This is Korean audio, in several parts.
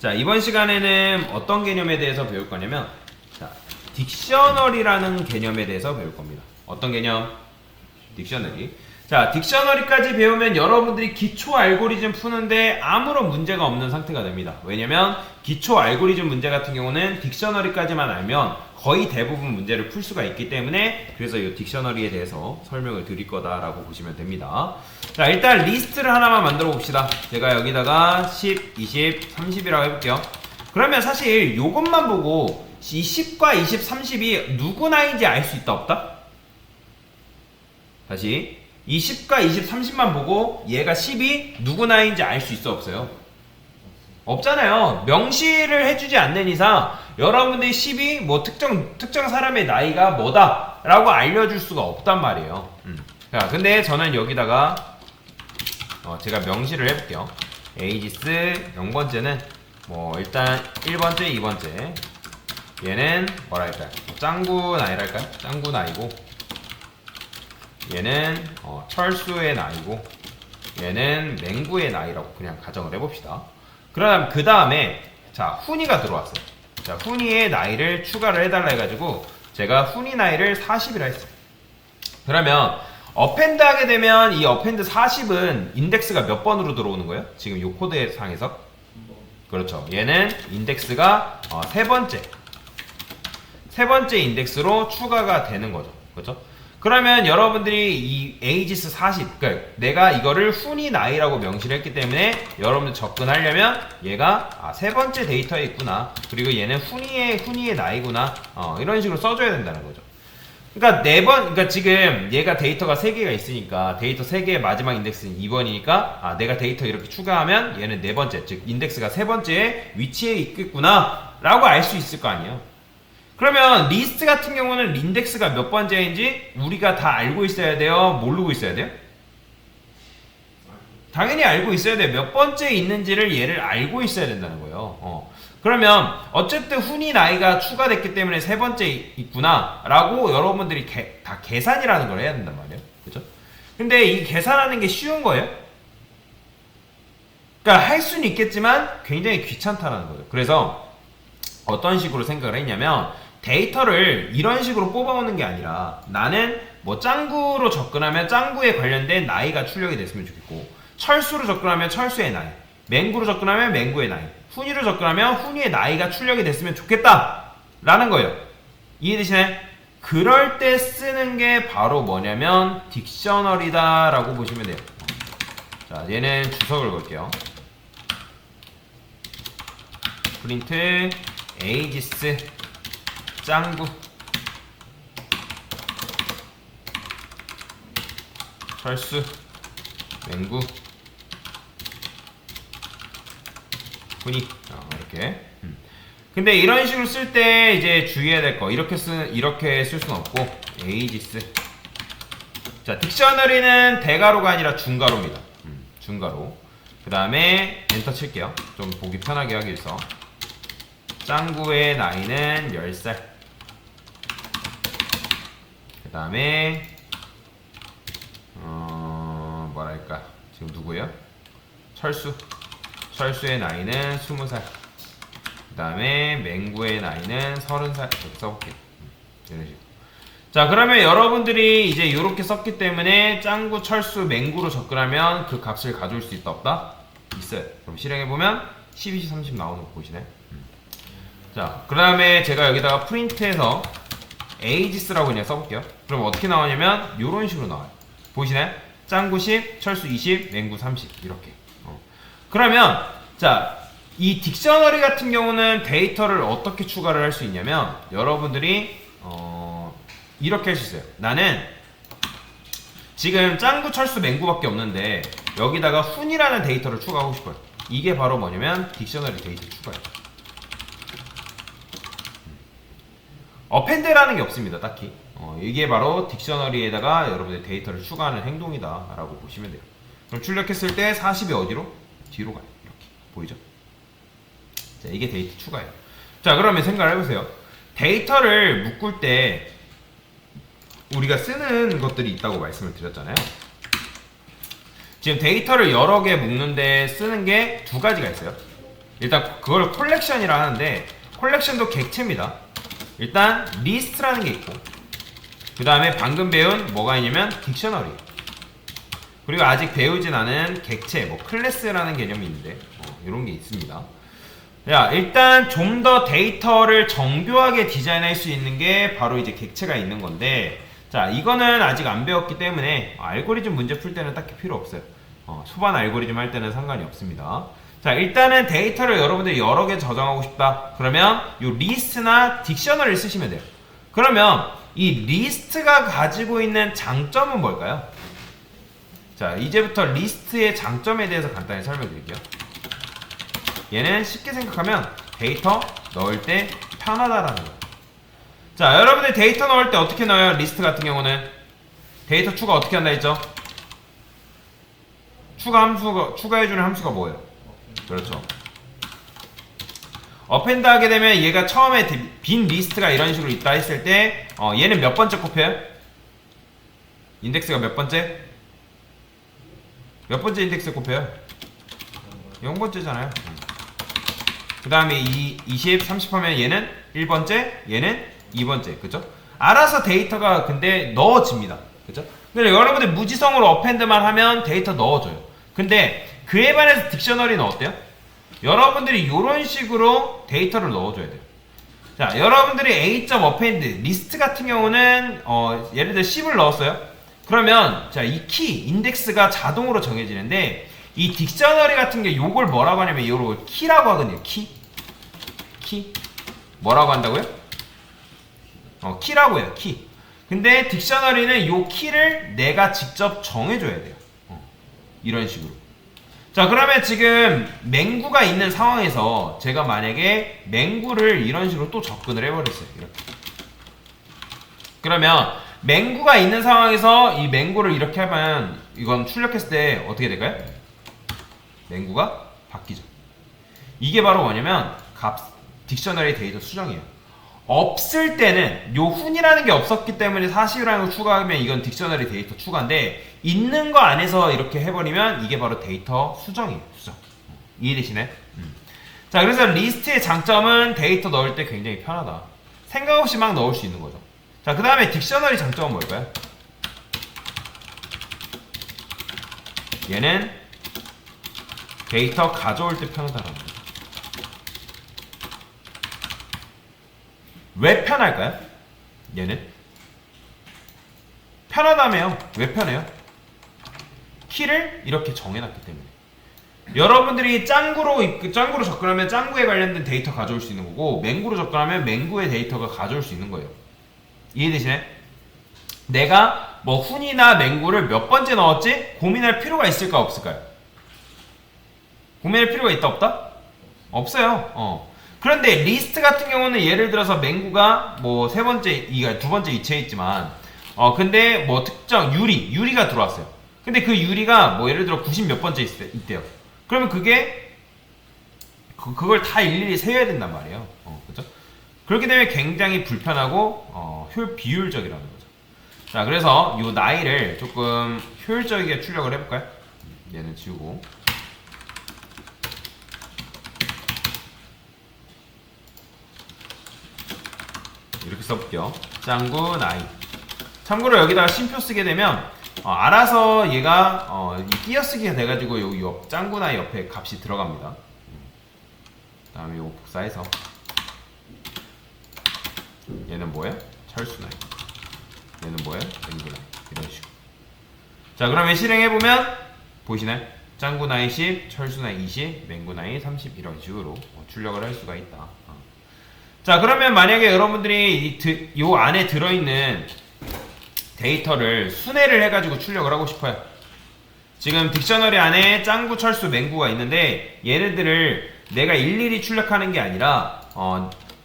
자, 이번 시간에는 어떤 개념에 대해서 배울 거냐면, 자, 딕셔너리라는 개념에 대해서 배울 겁니다. 어떤 개념? 딕셔너리. 자, 딕셔너리까지 배우면 여러분들이 기초 알고리즘 푸는데 아무런 문제가 없는 상태가 됩니다. 왜냐면 기초 알고리즘 문제 같은 경우는 딕셔너리까지만 알면 거의 대부분 문제를 풀 수가 있기 때문에, 그래서 이 딕셔너리에 대해서 설명을 드릴 거다라고 보시면 됩니다. 자, 일단 리스트를 하나만 만들어 봅시다. 제가 여기다가 10, 20, 30이라고 해볼게요. 그러면 사실 이것만 보고 이 10과 20, 30이 누구 나이인지 알 수 있다 없다? 다시 이 10과 20, 30만 보고 얘가 10이 누구 나이인지 알 수 있어 없어요? 없잖아요. 명시를 해주지 않는 이상 여러분들이 10이 뭐 특정 사람의 나이가 뭐다 라고 알려줄 수가 없단 말이에요. 자, 근데 저는 여기다가 제가 명시를 해볼게요. 에이지스 0번째는 뭐 일단 1번째, 2번째 얘는 뭐라 할까요? 짱구 나이랄까요? 짱구 나이고, 얘는 철수의 나이고, 얘는 맹구의 나이라고 그냥 가정을 해봅시다. 그럼 그 다음에 자, 훈이가 들어왔어요. 자, 훈이의 나이를 추가를 해달라 해가지고 제가 훈이 나이를 40이라 했어요. 그러면 어펜드 하게 되면 이 어펜드 40은 인덱스가 몇 번으로 들어오는 거예요? 지금 이 코드 상에서? 그렇죠. 얘는 인덱스가 세 번째 인덱스로 추가가 되는 거죠. 그렇죠? 그러면 여러분들이 이 에이지스 40, 그러니까 내가 이거를 훈이 나이라고 명시를 했기 때문에 여러분들 접근하려면 얘가 세 번째 데이터에 있구나, 그리고 얘는 훈이의 나이구나, 이런 식으로 써줘야 된다는 거죠. 그러니까 그러니까 지금 얘가 데이터가 3개가 있으니까 데이터 3개의 마지막 인덱스는 2번이니까 내가 데이터 이렇게 추가하면 얘는 4번째, 즉 인덱스가 3번째에 위치해 있겠구나 라고 알 수 있을 거 아니에요. 그러면 리스트 같은 경우는 인덱스가 몇 번째인지 우리가 다 알고 있어야 돼요? 모르고 있어야 돼요? 당연히 알고 있어야 돼요. 몇 번째 있는지를 얘를 알고 있어야 된다는 거예요. 그러면 어쨌든 훈이 나이가 추가됐기 때문에 3번째 있구나 라고 여러분들이 다 계산이라는 걸 해야 된단 말이에요. 그죠? 근데 이 계산하는 게 쉬운 거예요? 그러니까 할 수는 있겠지만 굉장히 귀찮다라는 거죠. 그래서 어떤 식으로 생각을 했냐면, 데이터를 이런 식으로 뽑아오는 게 아니라 나는 뭐 짱구로 접근하면 짱구에 관련된 나이가 출력이 됐으면 좋겠고, 철수로 접근하면 철수의 나이, 맹구로 접근하면 맹구의 나이, 훈이로 접근하면 훈이의 나이가 출력이 됐으면 좋겠다 라는 거예요. 이해되시나요? 그럴 때 쓰는 게 바로 뭐냐면 딕셔너리다 라고 보시면 돼요. 자, 얘는 주석을 걸게요. 프린트 에이지스 짱구 철수 맹구 훈이, 이렇게. 근데 이런 식으로 쓸 때 이제 주의해야 될 거, 이렇게 쓸 수는 없고 에이지스. 자, 딕셔너리는 대가로가 아니라 중가로입니다. 중가로. 그 다음에 엔터 칠게요. 좀 보기 편하게 하기 위해서. 짱구의 나이는 10살. 그 다음에 뭐랄까, 지금 누구예요? 철수의 나이는 20살. 그 다음에 맹구의 나이는 30살. 이렇게 써볼게요. 이런 식으로. 자, 그러면 여러분들이 이제 이렇게 썼기 때문에 짱구, 철수, 맹구로 접근하면 그 값을 가져올 수 있다 없다? 있어요. 그럼 실행해보면 10, 20, 30 나오는 거 보이시나요? 자, 그 다음에 제가 여기다가 프린트해서 에이지스라고 그냥 써볼게요. 그럼 어떻게 나오냐면 이런 식으로 나와요. 보이시나요? 짱구 10, 철수 20, 맹구 30 이렇게. 그러면 자, 이 딕셔너리 같은 경우는 데이터를 어떻게 추가를 할 수 있냐면, 여러분들이 이렇게 할 수 있어요. 나는 지금 짱구, 철수, 맹구밖에 없는데 여기다가 훈이라는 데이터를 추가하고 싶어요. 이게 바로 뭐냐면 딕셔너리 데이터 추가예요. 어펜드라는 게 없습니다, 딱히. 이게 바로 딕셔너리에다가 여러분의 데이터를 추가하는 행동이다 라고 보시면 돼요. 그럼 출력했을 때 40이 어디로? 뒤로 가요. 이렇게 보이죠? 자, 이게 데이터 추가예요. 자, 그러면 생각을 해보세요. 데이터를 묶을 때 우리가 쓰는 것들이 있다고 말씀을 드렸잖아요. 지금 데이터를 여러 개 묶는데 쓰는 게 두 가지가 있어요. 일단 그걸 콜렉션이라 하는데 콜렉션도 객체입니다. 일단 리스트라는 게 있고 그 다음에 방금 배운 뭐가 있냐면 딕셔너리, 그리고 아직 배우진 않은 객체, 뭐 클래스라는 개념이 있는데 이런 게 있습니다. 자, 일단 좀 더 데이터를 정교하게 디자인할 수 있는 게 바로 이제 객체가 있는 건데, 자, 이거는 아직 안 배웠기 때문에 알고리즘 문제 풀 때는 딱히 필요 없어요. 초반 알고리즘 할 때는 상관이 없습니다. 자, 일단은 데이터를 여러분들이 여러 개 저장하고 싶다. 그러면 이 리스트나 딕셔너리를 쓰시면 돼요. 그러면 이 리스트가 가지고 있는 장점은 뭘까요? 자, 이제부터 리스트의 장점에 대해서 간단히 설명드릴게요. 얘는 쉽게 생각하면 데이터 넣을 때 편하다라는 거예요. 자, 여러분들 데이터 넣을 때 어떻게 넣어요? 리스트 같은 경우는 데이터 추가 어떻게 한다 했죠? 추가해주는 함수가 뭐예요? 그렇죠. 어펜드 하게 되면 얘가 처음에 빈 리스트가 이런 식으로 있다 했을 때 얘는 몇 번째 꼽혀요? 인덱스가 몇 번째? 몇 번째 인덱스에 꼽혀요? 0번째잖아요. 그 다음에 20, 30 하면 얘는 1번째, 얘는 2번째. 그죠? 알아서 데이터가 근데 넣어집니다. 그죠? 근데 여러분들 무지성으로 어펜드만 하면 데이터 넣어줘요. 근데 그에 반해서 딕셔너리는 어때요? 여러분들이 이런 식으로 데이터를 넣어줘야 돼요. 자, 여러분들이 a.append 리스트 같은 경우는 예를 들어 10을 넣었어요. 그러면 자, 이 키, 인덱스가 자동으로 정해지는데 이 딕셔너리 같은 게 요걸 뭐라고 하냐면 요걸 키라고 하거든요. 키. 뭐라고 한다고요? 키라고 해요. 키. 근데 딕셔너리는 요 키를 내가 직접 정해줘야 돼요. 이런 식으로. 자, 그러면 지금 맹구가 있는 상황에서 제가 만약에 맹구를 이런 식으로 또 접근을 해버렸어요. 이렇게. 그러면 맹구가 있는 상황에서 이 맹구를 이렇게 하면 이건 출력했을 때 어떻게 될까요? 맹구가 바뀌죠. 이게 바로 뭐냐면 딕셔너리 데이터 수정이에요. 없을 때는 요 훈이라는 게 없었기 때문에 사실이라는 걸 추가하면 이건 딕셔너리 데이터 추가인데, 있는 거 안에서 이렇게 해버리면 이게 바로 데이터 수정이에요. 수정. 이해되시나요? 자, 그래서 리스트의 장점은 데이터 넣을 때 굉장히 편하다. 생각 없이 막 넣을 수 있는 거죠. 자, 그 다음에 딕셔너리 장점은 뭘까요? 얘는 데이터 가져올 때 편하다라는 거죠. 왜 편할까요? 얘는 편하다며요. 왜 편해요? 키를 이렇게 정해놨기 때문에. 여러분들이 짱구로 접근하면 짱구에 관련된 데이터 가져올 수 있는 거고, 맹구로 접근하면 맹구의 데이터가 가져올 수 있는 거예요. 이해되시나요? 내가 뭐 훈이나 맹구를 몇 번째 넣었지? 고민할 필요가 있을까 없을까요? 고민할 필요가 있다 없다? 없어요. 그런데 리스트 같은 경우는 예를 들어서 맹구가 뭐 세 번째, 두 번째 위치에 있지만, 근데 뭐 특정 유리가 들어왔어요. 근데 그 유리가 뭐 예를 들어 90 몇 번째 있대요. 그러면 그걸 다 일일이 세워야 된단 말이에요. 그죠? 그렇게 되면 굉장히 불편하고, 비효율적이라는 거죠. 자, 그래서 요 나이를 조금 효율적이게 출력을 해볼까요? 얘는 지우고. 이렇게 써볼게요. 짱구 나이. 참고로 여기다가 쉼표 쓰게 되면 알아서 얘가 띄어쓰기가 돼가지고 요 짱구 나이 옆에 값이 들어갑니다. 그 다음에 요거 복사해서 얘는 뭐예요? 철수 나이. 얘는 뭐예요? 맹구 나이. 이런 식으로. 자, 그러면 실행해보면 보이시나요? 짱구 나이 10, 철수 나이 20, 맹구 나이 30 이런 식으로 출력을 할 수가 있다. 자, 그러면 만약에 여러분들이 요 안에 들어있는 데이터를 순회를 해가지고 출력을 하고 싶어요. 지금 딕셔너리 안에 짱구, 철수, 맹구가 있는데 얘네들을 내가 일일이 출력하는 게 아니라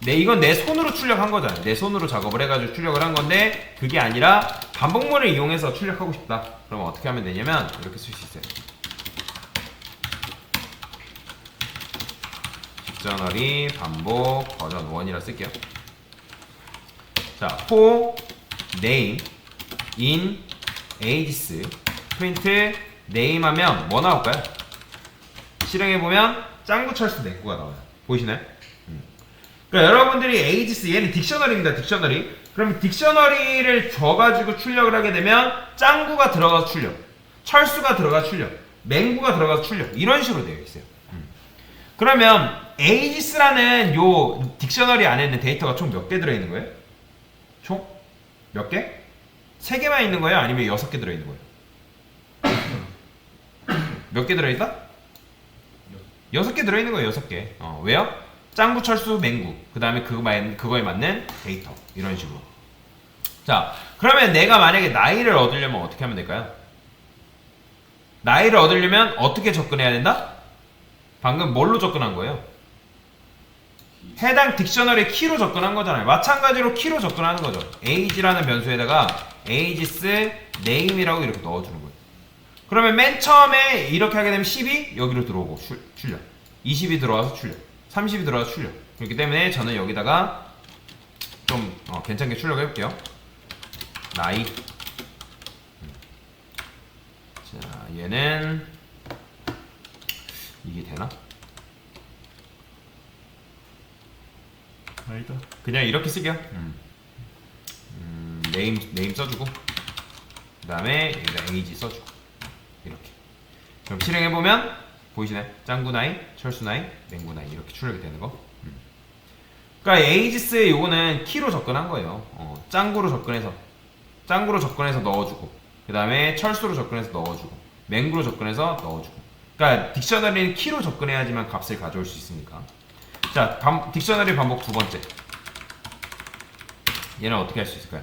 이건 내 손으로 출력한 거잖아요. 내 손으로 작업을 해가지고 출력을 한 건데, 그게 아니라 반복문을 이용해서 출력하고 싶다. 그러면 어떻게 하면 되냐면 이렇게 쓸 수 있어요. 딕셔너리 반복 버전 1이라 쓸게요. 자, for name in ages 프린트 name 하면 뭐 나올까요? 실행해보면 짱구 철수 맹구가 나와요. 보이시나요? 그러니까 여러분들이 에이지스 얘는 딕셔너리입니다. 딕셔너리. 그럼 딕셔너리를 줘가지고 출력을 하게 되면 짱구가 들어가서 출력, 철수가 들어가서 출력, 맹구가 들어가서 출력 이런 식으로 되어 있어요. 그러면 에이지스라는 요 딕셔너리 안에 있는 데이터가 총 몇 개 들어있는 거예요? 총 몇 개? 3개만 있는 거예요? 아니면 6개 들어있는 거예요? 몇 개 들어있다? 6개 들어있는 거예요. 6개. 왜요? 짱구, 철수, 맹구. 그 다음에 그거에 맞는 데이터. 이런 식으로. 자, 그러면 내가 만약에 나이를 얻으려면 어떻게 하면 될까요? 나이를 얻으려면 어떻게 접근해야 된다? 방금 뭘로 접근한 거예요? 해당 딕셔너리 키로 접근한 거잖아요. 마찬가지로 키로 접근하는 거죠. age라는 변수에다가 ages name이라고 이렇게 넣어주는 거예요. 그러면 맨 처음에 이렇게 하게 되면 10이 여기로 들어오고 출력, 20이 들어와서 출력, 30이 들어와서 출력. 그렇기 때문에 저는 여기다가 좀 괜찮게 출력해 볼게요. 나이. 자, 얘는 이게 되나? 아니다. 그냥 이렇게 쓸게요. 네임 써주고, 그 다음에 여기다 age 써주고, 이렇게. 그럼 실행해보면, 보이시나요? 짱구 나이, 철수 나이, 맹구 나이, 이렇게 출력이 되는 거. 그러니까 에이지스 요거는 키로 접근한 거예요. 짱구로 접근해서 넣어주고, 그 다음에 철수로 접근해서 넣어주고, 맹구로 접근해서 넣어주고. 그러니까 딕셔너리는 키로 접근해야지만 값을 가져올 수 있으니까. 자, 딕셔너리 반복 두 번째. 얘는 어떻게 할 수 있을까요?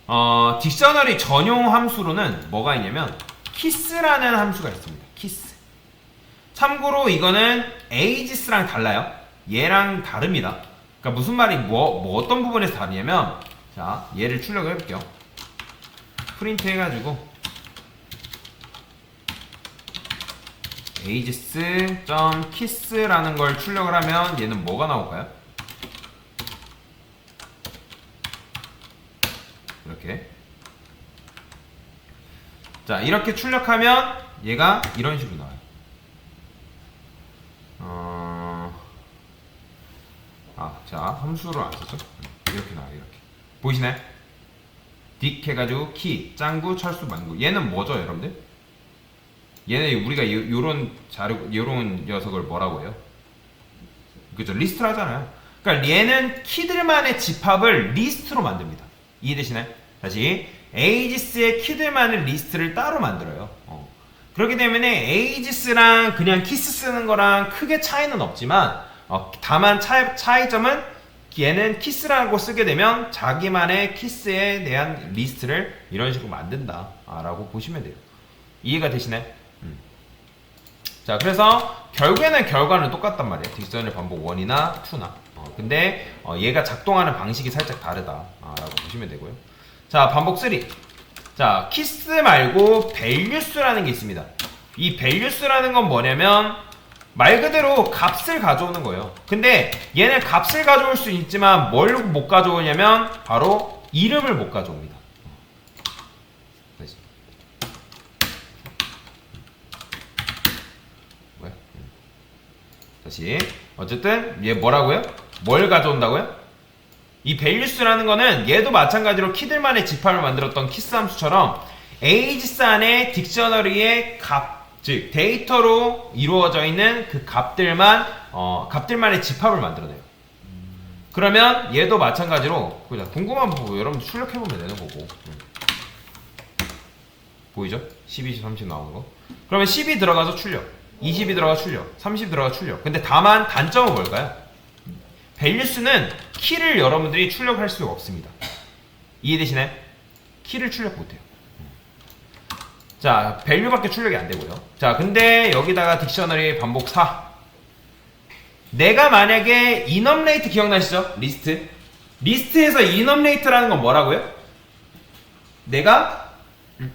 딕셔너리 전용 함수로는 뭐가 있냐면 kiss라는 함수가 있습니다. kiss. 참고로 이거는 ages랑 달라요. 얘랑 다릅니다. 그러니까 무슨 말이 어떤 부분에서 다르냐면, 자, 얘를 출력을 해볼게요. 프린트 해가지고 ages.kiss라는 걸 출력을 하면 얘는 뭐가 나올까요? 이렇게. 자, 이렇게 출력하면 얘가 이런 식으로 나와요. 자, 함수를 안 썼죠? 이렇게 나와요. 이렇게. 보이시나요? 딕 해가지고 키, 짱구, 철수, 만구. 얘는 뭐죠, 여러분들? 얘는 우리가 요런 자료, 요런 녀석을 뭐라고 해요? 그죠? 리스트를 하잖아요. 그러니까 얘는 키들만의 집합을 리스트로 만듭니다. 이해되시나요? 다시. ages의 키들만의 리스트를 따로 만들어요. 그렇기 때문에 ages랑 그냥 키스 쓰는 거랑 크게 차이는 없지만, 다만 차이점은 얘는 키스라고 쓰게 되면 자기만의 키스에 대한 리스트를 이런 식으로 만든다 라고 보시면 돼요. 이해가 되시나요? 자, 그래서 결국에는 결과는 똑같단 말이에요. 딕셔너리 반복 1이나 2나. 근데 얘가 작동하는 방식이 살짝 다르다 라고 보시면 되고요. 자, 반복 3. 자, 키스 말고 values라는 게 있습니다. 이 values라는 건 뭐냐면 말 그대로 값을 가져오는 거예요. 근데 얘는 값을 가져올 수 있지만 뭘 못 가져오냐면 바로 이름을 못 가져옵니다. 뭐야? 다시. 어쨌든 얘 뭐라고요? 뭘 가져온다고요? 이 values라는 거는 얘도 마찬가지로 키들만의 집합을 만들었던 키스 함수처럼 ages 안에 딕셔너리의 값, 즉 데이터로 이루어져 있는 그 값들만의 집합을 만들어내요. 그러면 얘도 마찬가지로 궁금한 부분 여러분 출력해보면 되는 거고. 보이죠? 10, 20, 30 나오는 거. 그러면 10이 들어가서 출력, 20이 들어가서 출력, 30이 들어가서 출력. 근데 다만 단점은 뭘까요? values는 키를 여러분들이 출력할 수가 없습니다. 이해되시나요? 키를 출력 못해요. 자, value밖에 출력이 안 되고요. 자, 근데 여기다가 딕셔너리 반복 4. 내가 만약에 enumRate 기억나시죠? 리스트. 리스트에서 enumRate라는 건 뭐라고요? 내가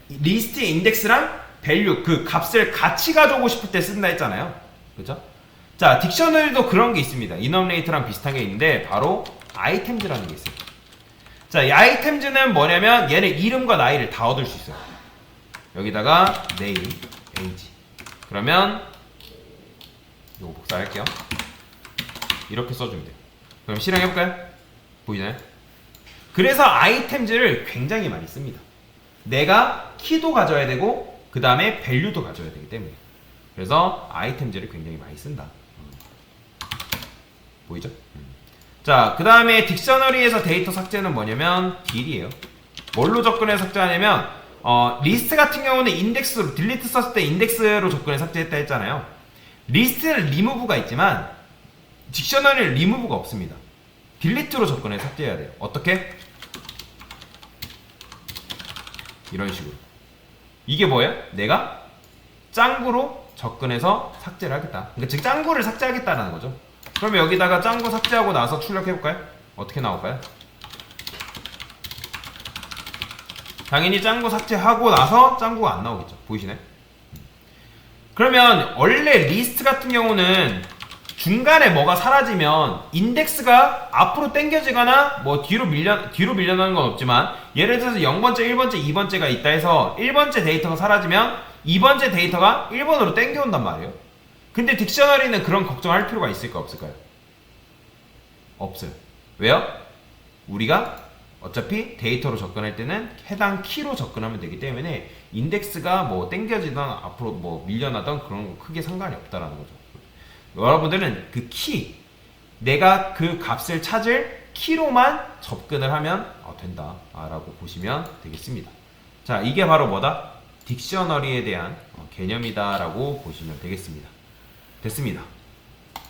리스트 인덱스랑 value, 그 값을 같이 가져오고 싶을 때 쓴다 했잖아요. 그죠? 자, 딕셔너리도 그런 게 있습니다. enumRate랑 비슷한 게 있는데 바로 items라는 게 있어요. 자, 이 items는 뭐냐면 얘는 이름과 나이를 다 얻을 수 있어요. 여기다가 name, age. 그러면 요거 복사할게요. 이렇게 써주면 돼요. 그럼 실행해볼까요? 보이나요? 그래서 아이템즈를 굉장히 많이 씁니다. 내가 키도 가져야 되고 그 다음에 밸류도 가져야 되기 때문에. 그래서 아이템즈를 굉장히 많이 쓴다. 보이죠? 자, 그 다음에 딕셔너리에서 데이터 삭제는 뭐냐면 딜이에요. 뭘로 접근해 삭제하냐면 리스트 같은 경우는 인덱스로 딜리트 썼을 때 인덱스로 접근해 삭제했다 했잖아요. 리스트는 리무브가 있지만 딕셔너리는 리무브가 없습니다. 딜리트로 접근해 삭제해야 돼요. 어떻게? 이런 식으로. 이게 뭐예요? 내가 짱구로 접근해서 삭제를 하겠다. 그러니까 즉 짱구를 삭제하겠다라는 거죠. 그러면 여기다가 짱구 삭제하고 나서 출력해볼까요? 어떻게 나올까요? 당연히 짱구 삭제하고 나서 짱구가 안 나오겠죠. 보이시나요? 그러면 원래 리스트 같은 경우는 중간에 뭐가 사라지면 인덱스가 앞으로 당겨지거나 뭐 뒤로 밀려나는 건 없지만 예를 들어서 0번째, 1번째, 2번째가 있다 해서 1번째 데이터가 사라지면 2번째 데이터가 1번으로 당겨온단 말이에요. 근데 딕셔너리는 그런 걱정할 필요가 있을까 없을까요? 없어요. 왜요? 우리가 어차피 데이터로 접근할 때는 해당 키로 접근하면 되기 때문에 인덱스가 뭐 당겨지든 앞으로 뭐 밀려나든 그런 거 크게 상관이 없다라는 거죠. 여러분들은 그 키, 내가 그 값을 찾을 키로만 접근을 하면 된다 라고 보시면 되겠습니다. 자, 이게 바로 뭐다? 딕셔너리에 대한 개념이다 라고 보시면 되겠습니다. 됐습니다.